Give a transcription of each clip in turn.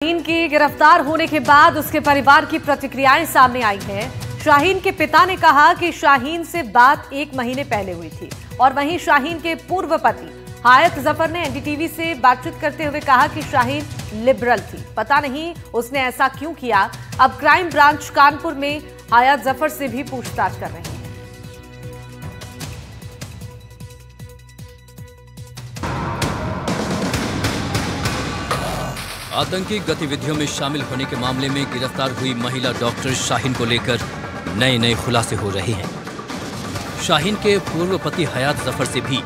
शाहीन की गिरफ्तार होने के बाद उसके परिवार की प्रतिक्रियाएं सामने आई हैं। शाहीन के पिता ने कहा कि शाहीन से बात 1 महीने पहले हुई थी और वहीं शाहीन के पूर्व पति हायत जफर ने एनडीटीवी से बातचीत करते हुए कहा कि शाहीन लिबरल थी, पता नहीं उसने ऐसा क्यों किया। अब क्राइम ब्रांच कानपुर में हायत जफर से भी पूछताछ कर रही है। आतंकी गतिविधियों में शामिल होने के मामले में गिरफ्तार हुई महिला डॉक्टर शाहीन को लेकर नए खुलासे हो रहे हैं। शाहीन के पूर्व पति हयात जफर से भी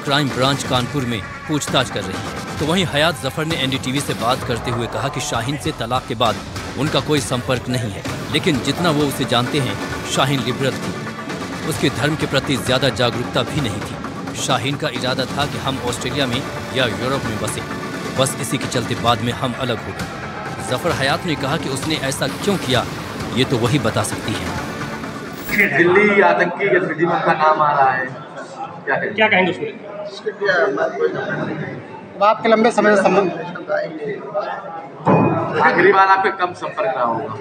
क्राइम ब्रांच कानपुर में पूछताछ कर रही है। तो वहीं हयात जफर ने एनडीटीवी से बात करते हुए कहा कि शाहीन से तलाक के बाद उनका कोई संपर्क नहीं है, लेकिन जितना वो उसे जानते हैं शाहीन लिबरल थी, उसके धर्म के प्रति ज्यादा जागरूकता भी नहीं थी। शाहीन का इरादा था कि हम ऑस्ट्रेलिया में या यूरोप में बसे, बस इसी के चलते बाद में हम अलग हो गए। जफर हयात ने कहा कि उसने ऐसा क्यों किया ये तो वही बता सकती है। दिल्ली आतंकी गतिविधि में उनका नाम आ रहा है, क्या कहेंगे उसमें? आपके लंबे समय से संबंध, आखिरी बार आपके कम संपर्क रहा होगा?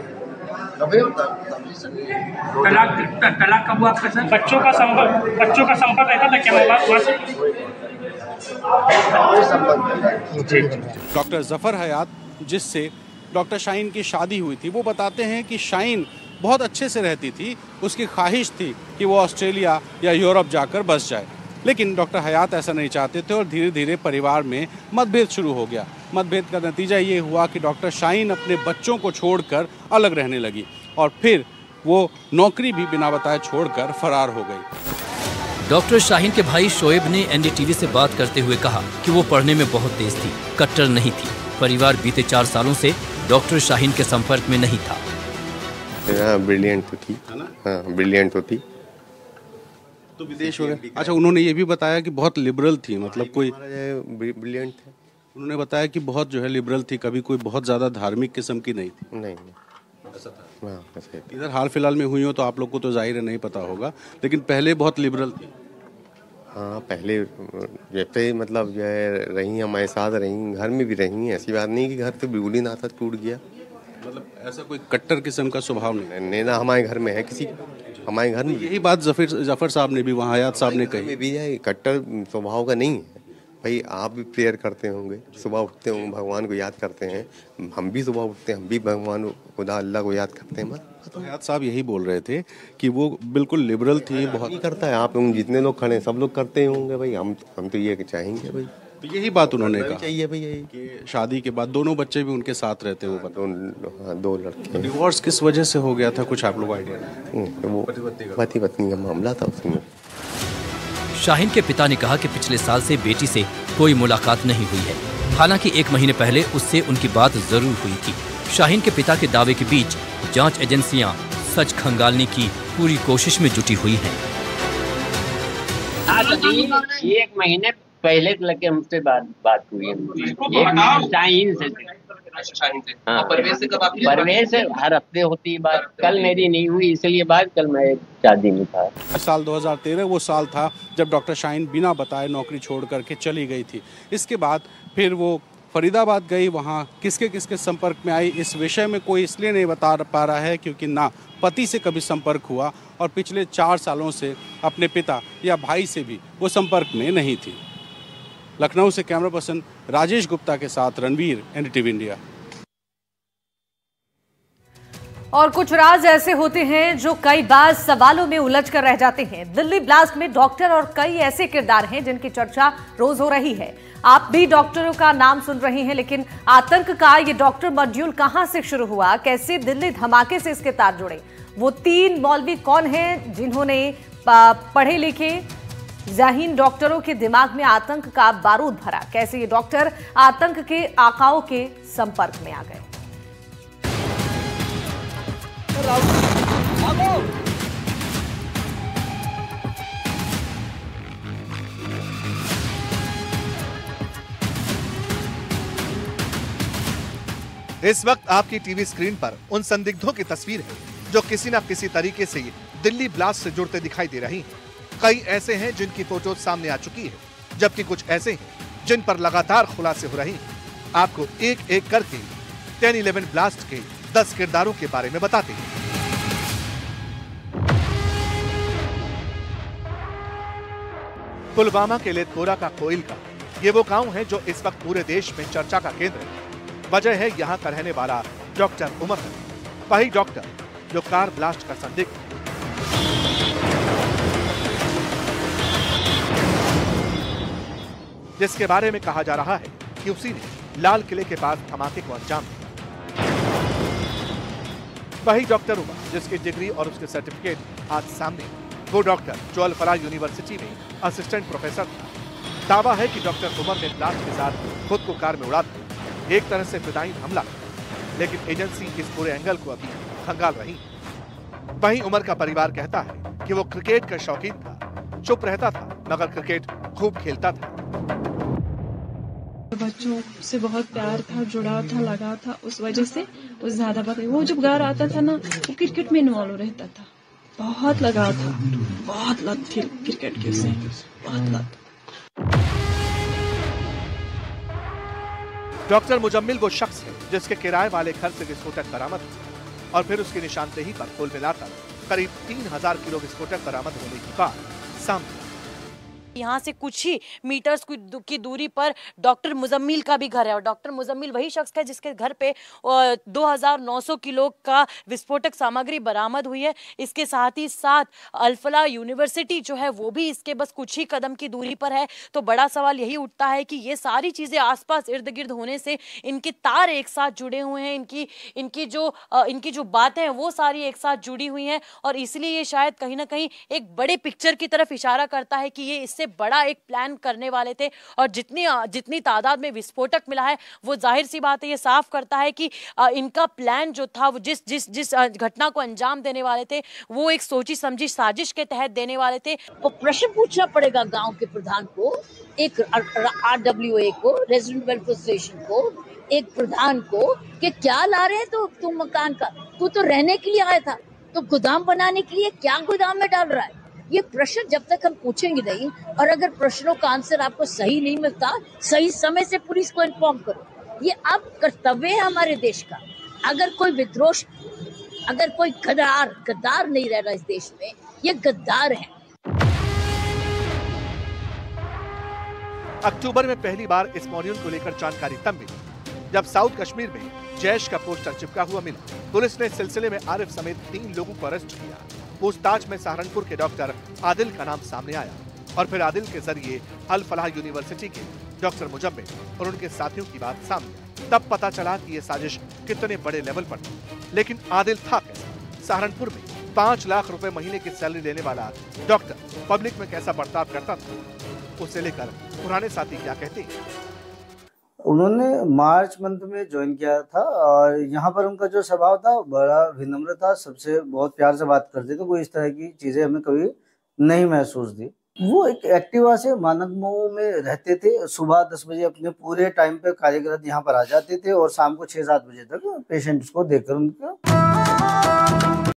तलाक कब हुआ आपका सर? बच्चों का संपर्क रहता था क्या? डॉक्टर जफर हयात जिससे डॉक्टर शाहीन की शादी हुई थी, वो बताते हैं कि शाहीन बहुत अच्छे से रहती थी, उसकी ख्वाहिश थी कि वो ऑस्ट्रेलिया या यूरोप जाकर बस जाए, लेकिन डॉक्टर हयात ऐसा नहीं चाहते थे और धीरे धीरे परिवार में मतभेद शुरू हो गया। मतभेद का नतीजा ये हुआ कि डॉक्टर शाहीन अपने बच्चों को छोड़कर अलग रहने लगी और फिर वो नौकरी भी बिना बताए छोड़कर फरार हो गई। डॉक्टर शाहीन के भाई शोएब ने एनडीटीवी से बात करते हुए कहा कि वो पढ़ने में बहुत तेज थी, कट्टर नहीं थी। परिवार बीते 4 सालों से डॉक्टर शाहीन के संपर्क में नहीं था। ब्रिलियंट तो थी, ब्रिलियंट तो थी। तो विदेश हो गए। अच्छा, उन्होंने ये भी बताया कि बहुत लिबरल थी, मतलब कोई ब्रिलियंट थे। उन्होंने बताया कि बहुत जो है लिबरल थी, कभी कोई बहुत ज्यादा धार्मिक किस्म की नहीं थी। नहीं ऐसा था। हाँ, ऐसा था। इधर हाल फिलहाल में हुई हो तो आप लोग को तो जाहिर है नहीं पता होगा, लेकिन पहले बहुत लिबरल थी। हाँ, पहले जैसे मतलब जो है रही, हमारे साथ रही, घर में भी रही, ऐसी बात नहीं कि घर से बिल्कुल ही नाता टूट गया। मतलब ऐसा कोई कट्टर किस्म का स्वभाव नहीं ना हमारे घर में है किसी, हमारे घर में यही बात जफर साहब ने भी, वहाँ हयात साहब ने कही भी है। कट्टर स्वभाव का नहीं है भाई। आप भी प्रेयर करते होंगे, सुबह उठते होंगे, भगवान को याद करते हैं, हम भी सुबह उठते हैं, हम भी भगवान खुदा अल्लाह को याद करते हैं। तो हयात साहब यही बोल रहे थे कि वो बिल्कुल लिबरल थी, बहुत नहीं करता है। आप लोग जितने लोग खड़े हैं सब लोग करते होंगे भाई। हम तो ये चाहेंगे भाई। तो यही बात उन्होंने कहा चाहिए भाई, यही कि शादी के बाद दोनों बच्चे भी उनके साथ रहते हैं। वो 2 लड़के। डिवोर्स किस वजह से हो गया था, कुछ आप लोग आइडिया? वो पति पत्नी का मामला था उसमें। शाहीन के पिता ने कहा कि पिछले साल से बेटी से कोई मुलाकात नहीं हुई है, हालांकि 1 महीने पहले उससे उनकी बात जरूर हुई थी। शाहीन के पिता के दावे के बीच जांच एजेंसियां सच खंगालने की पूरी कोशिश में जुटी हुई हैं। 1 महीने पहले लगे हमसे बात हुई है शाहीन से। हाँ, परवेज से हर हफ्ते होती बात। कल मेरी नहीं हुई इसलिए बात, कल मैं शादी में था। साल 2013 वो साल था जब डॉक्टर शाहीन बिना बताए नौकरी छोड़ करके चली गई थी। इसके बाद फिर वो फरीदाबाद गई, वहाँ किसके किसके संपर्क में आई इस विषय में कोई इसलिए नहीं बता पा रहा है क्योंकि ना पति से कभी संपर्क हुआ और पिछले 4 सालों से अपने पिता या भाई से भी वो संपर्क में नहीं थी। लखनऊ से कैमरा पर्सन राजेश गुप्ता के साथ रणवीर, एनडीटीवी इंडिया। और कुछ राज ऐसे होते हैं जो कई बार सवालों में उलझ कर रह जाते हैं। दिल्ली ब्लास्ट में डॉक्टर और कई ऐसे किरदार हैं जिनकी चर्चा रोज हो रही है। आप भी डॉक्टरों का नाम सुन रहे हैं, लेकिन आतंक का ये डॉक्टर मॉड्यूल कहां से शुरू हुआ, कैसे दिल्ली धमाके से इसके तार जुड़े, वो 3 मौलवी कौन हैं जिन्होंने पढ़े लिखे ज़हीन डॉक्टरों के दिमाग में आतंक का बारूद भरा, कैसे ये डॉक्टर आतंक के आकाओं के संपर्क में आ गए। इस वक्त आपकी टीवी स्क्रीन पर उन संदिग्धों की तस्वीर है जो किसी न किसी तरीके से दिल्ली ब्लास्ट से जुड़ते दिखाई दे रही हैं। कई ऐसे हैं जिनकी फोटो सामने आ चुकी है, जबकि कुछ ऐसे हैं जिन पर लगातार खुलासे हो रहे हैं। आपको एक एक करके 10/11 ब्लास्ट के 10 किरदारों के बारे में बताते हैं। पुलवामा के लेथपोरा का कोइलका, ये वो गांव है जो इस वक्त पूरे देश में चर्चा का केंद्र है। वजह है यहाँ का रहने वाला डॉक्टर उमर, वही डॉक्टर जो कार ब्लास्ट का संदिग्ध। जिसके बारे में कहा जा रहा है कि उसी ने लाल किले के पास धमाके को अंजाम दिया। वही डॉक्टर उमर जिसकी डिग्री और उसके सर्टिफिकेट आज सामने, वो डॉक्टर जो अल फलाह यूनिवर्सिटी में असिस्टेंट प्रोफेसर था। दावा है कि डॉक्टर उमर ने ब्लास्ट के साथ खुद को कार में उड़ा दिया, एक तरह से फिदायीन हमला। लेकिन एजेंसी इस पूरे एंगल को अभी खंगाल रही। वहीं उमर का परिवार कहता है कि वो क्रिकेट का शौकीन था, चुप रहता था मगर क्रिकेट खूब खेलता था। बच्चों से बहुत प्यार था, जुड़ाव था, लगाव था, उस वजह से वो ज्यादा बात। वो जब घर आता था ना, वो क्रिकेट में इन्वॉल्व रहता था, बहुत लगाव था, बहुत लत थी क्रिकेट की उसे, बहुत लत। डॉक्टर मुजम्मिल वो शख्स है जिसके किराए वाले घर से विस्फोटक बरामद हुआ और फिर उसकी निशानदेही पर कुल मिलाकर करीब 3000 किलो विस्फोटक बरामद होने की बात सामने। यहाँ से कुछ ही मीटर्स की दूरी पर डॉक्टर मुजम्मिल का भी घर है और डॉक्टर मुजम्मिल वही शख्स है जिसके घर पे 2900 किलो का विस्फोटक सामग्री बरामद हुई है। इसके साथ ही साथ अल फलाह यूनिवर्सिटी जो है वो भी इसके बस कुछ ही कदम की दूरी पर है। तो बड़ा सवाल यही उठता है कि ये सारी चीज़ें आसपास इर्द गिर्द होने से इनके तार एक साथ जुड़े हुए हैं, इनकी जो बातें हैं वो सारी एक साथ जुड़ी हुई हैं और इसलिए ये शायद कहीं ना कहीं एक बड़े पिक्चर की तरफ इशारा करता है कि ये बड़ा एक प्लान करने वाले थे। और जितनी तादाद में विस्फोटक मिला है वो जाहिर सी बात है, ये साफ करता है कि इनका प्लान जो था वो जिस घटना को अंजाम देने वाले थे वो एक सोची समझी साजिश के तहत देने वाले थे। वो प्रश्न पूछना पड़ेगा गांव के प्रधान को, एक RWA को, रेजिडेंट वेलफेयर एसोसिएशन को, एक प्रधान को कि क्या ला रहे हैं तो तुम मकान का, तू तो रहने के लिए आया था, तो गोदाम बनाने के लिए क्या गोदाम में डाल रहा है। ये प्रश्न जब तक हम पूछेंगे नहीं और अगर प्रश्नों का आंसर आपको सही नहीं मिलता, सही समय से पुलिस को इन्फॉर्म करो। ये अब कर्तव्य है हमारे देश का। अगर कोई विद्रोह, अगर कोई गद्दार नहीं रह रहा इस देश में, ये गद्दार है। अक्टूबर में पहली बार इस मॉड्यूल को लेकर जानकारी तब मिली जब साउथ कश्मीर में जैश का पोस्टर चिपका हुआ मिला। पुलिस ने इस सिलसिले में आरिफ समेत 3 लोगों को अरेस्ट किया। पूछताछ में सहारनपुर के डॉक्टर आदिल का नाम सामने आया और फिर आदिल के जरिए अल फलाह यूनिवर्सिटी के डॉक्टर मुजम्मिल और उनके साथियों की बात सामने आई। तब पता चला कि ये साजिश कितने बड़े लेवल पर थी। लेकिन आदिल था कैसा? सहारनपुर में 5 लाख रुपए महीने की सैलरी लेने वाला डॉक्टर पब्लिक में कैसा बर्ताव करता था, उससे लेकर पुराने साथी क्या कहते हैं। उन्होंने मार्च मंथ में ज्वाइन किया था और यहाँ पर उनका जो स्वभाव था बड़ा विनम्र था, सबसे बहुत प्यार से बात करते थे। कोई इस तरह की चीजें हमें कभी नहीं महसूस दी। वो एक एक्टिवा से मानक मऊ में रहते थे। सुबह 10 बजे अपने पूरे टाइम पे कार्यरत यहाँ पर आ जाते थे और शाम को 6-7 बजे तक पेशेंट्स को देखकर उनका